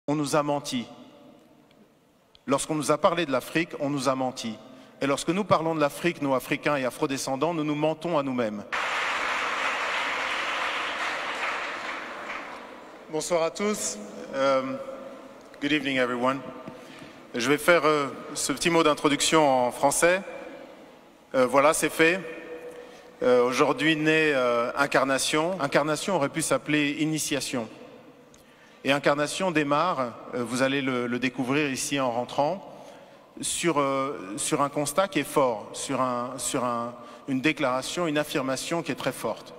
On nous a menti. Lorsqu'on nous a parlé de l'Afrique, on nous a menti. Et lorsque nous parlons de l'Afrique, nous, Africains et Afrodescendants, nous nous mentons à nous-mêmes. Bonsoir à tous. Good evening, everyone. Je vais faire ce petit mot d'introduction en français. Voilà, c'est fait. Aujourd'hui naît Incarnation. Incarnation aurait pu s'appeler Initiation. Et Incarnation démarre, vous allez le découvrir ici en rentrant, sur un constat qui est fort, sur une déclaration, une affirmation qui est très forte.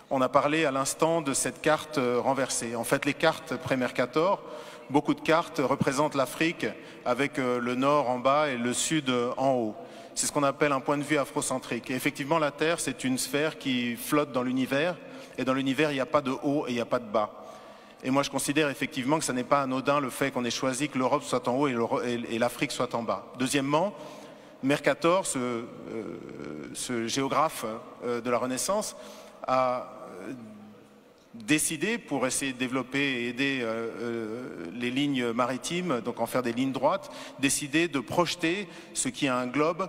On a parlé à l'instant de cette carte renversée. En fait, les cartes pré-Mercator, beaucoup de cartes représentent l'Afrique avec le nord en bas et le sud en haut. C'est ce qu'on appelle un point de vue afrocentrique. Et effectivement, la Terre, c'est une sphère qui flotte dans l'univers. Et dans l'univers, il n'y a pas de haut et il n'y a pas de bas. Et moi, je considère effectivement que ce n'est pas anodin le fait qu'on ait choisi que l'Europe soit en haut et l'Afrique soit en bas. Deuxièmement, Mercator, ce géographe de la Renaissance, a décidé, pour essayer de développer et aider les lignes maritimes, donc en faire des lignes droites, décidé de projeter ce qui est un globe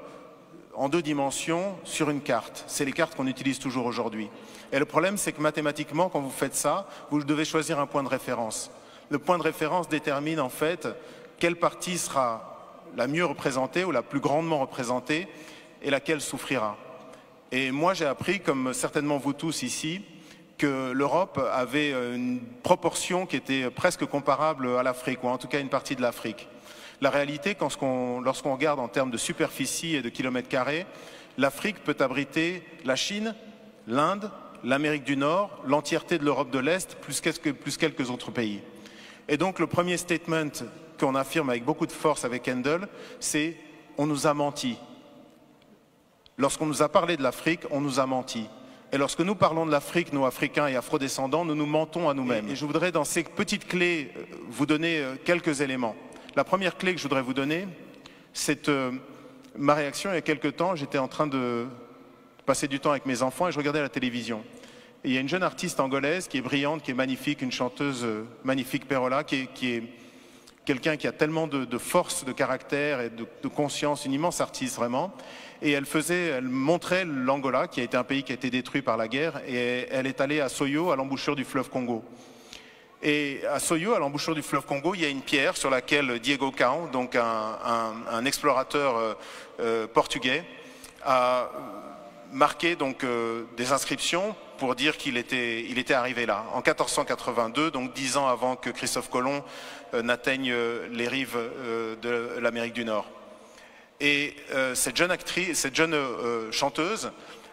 en 2 dimensions sur une carte. C'est les cartes qu'on utilise toujours aujourd'hui. Et le problème, c'est que mathématiquement, quand vous faites ça, vous devez choisir un point de référence. Le point de référence détermine en fait quelle partie sera la mieux représentée ou la plus grandement représentée et laquelle souffrira. Et moi, j'ai appris, comme certainement vous tous ici, que l'Europe avait une proportion qui était presque comparable à l'Afrique, ou en tout cas une partie de l'Afrique. La réalité, lorsqu'on regarde en termes de superficie et de kilomètres carrés, l'Afrique peut abriter la Chine, l'Inde, l'Amérique du Nord, l'entièreté de l'Europe de l'Est, plus quelques autres pays. Et donc le premier statement qu'on affirme avec beaucoup de force avec Handel, c'est « on nous a menti ». Lorsqu'on nous a parlé de l'Afrique, on nous a menti. Et lorsque nous parlons de l'Afrique, nous, Africains et Afrodescendants, nous nous mentons à nous-mêmes. Et je voudrais, dans ces petites clés, vous donner quelques éléments. La première clé que je voudrais vous donner, c'est ma réaction il y a quelques temps. J'étais en train de passer du temps avec mes enfants et je regardais la télévision. Et il y a une jeune artiste angolaise qui est brillante, qui est magnifique, une chanteuse magnifique, Perola, qui est quelqu'un qui a tellement de force, de caractère et de conscience, une immense artiste vraiment. Et elle montrait l'Angola, qui a été un pays qui a été détruit par la guerre, et elle est allée à Soyo, à l'embouchure du fleuve Congo. Et à Soyo, à l'embouchure du fleuve Congo, il y a une pierre sur laquelle Diego Cao, donc un explorateur portugais, a marqué donc des inscriptions pour dire qu'il était arrivé là, en 1482, donc 10 ans avant que Christophe Colomb n'atteigne les rives de l'Amérique du Nord. Et cette jeune chanteuse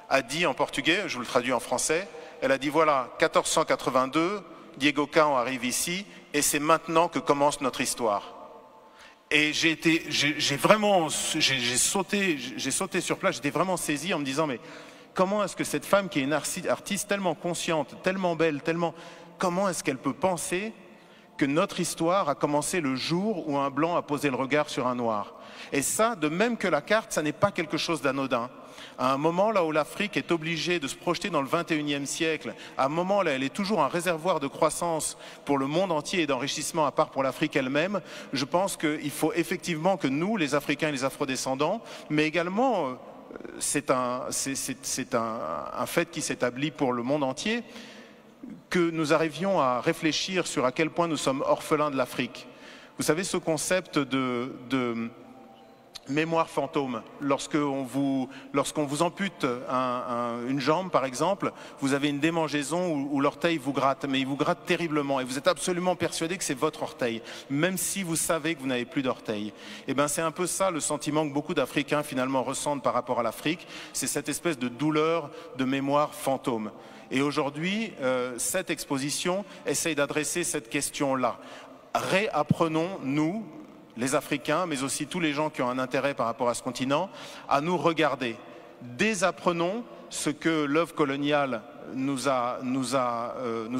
a dit en portugais, je vous le traduis en français, elle a dit voilà, 1482, Diego Cao arrive ici et c'est maintenant que commence notre histoire. Et j'ai sauté sur place, j'étais vraiment saisi en me disant mais comment est-ce que cette femme qui est une artiste tellement consciente, tellement belle, comment est-ce qu'elle peut penser que notre histoire a commencé le jour où un blanc a posé le regard sur un noir? Et ça, de même que la carte, ça n'est pas quelque chose d'anodin. À un moment là où l'Afrique est obligée de se projeter dans le 21e siècle, à un moment là elle est toujours un réservoir de croissance pour le monde entier et d'enrichissement à part pour l'Afrique elle-même, je pense qu'il faut effectivement que nous, les Africains et les Afrodescendants, mais également, c'est un fait qui s'établit pour le monde entier, que nous arrivions à réfléchir sur à quel point nous sommes orphelins de l'Afrique. Vous savez, ce concept de mémoire fantôme, lorsqu'on vous ampute une jambe par exemple, vous avez une démangeaison où l'orteil vous gratte, mais il vous gratte terriblement et vous êtes absolument persuadé que c'est votre orteil, même si vous savez que vous n'avez plus d'orteil. Et bien c'est un peu ça le sentiment que beaucoup d'Africains finalement ressentent par rapport à l'Afrique, c'est cette espèce de douleur de mémoire fantôme. Et aujourd'hui, cette exposition essaye d'adresser cette question-là. Réapprenons, nous, les Africains, mais aussi tous les gens qui ont un intérêt par rapport à ce continent, à nous regarder. Désapprenons ce que l'œuvre coloniale nous a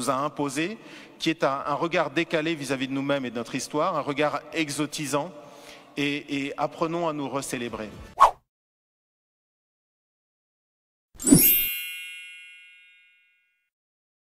imposé, qui est un regard décalé vis-à-vis de nous-mêmes et de notre histoire, un regard exotisant, et apprenons à nous recélébrer.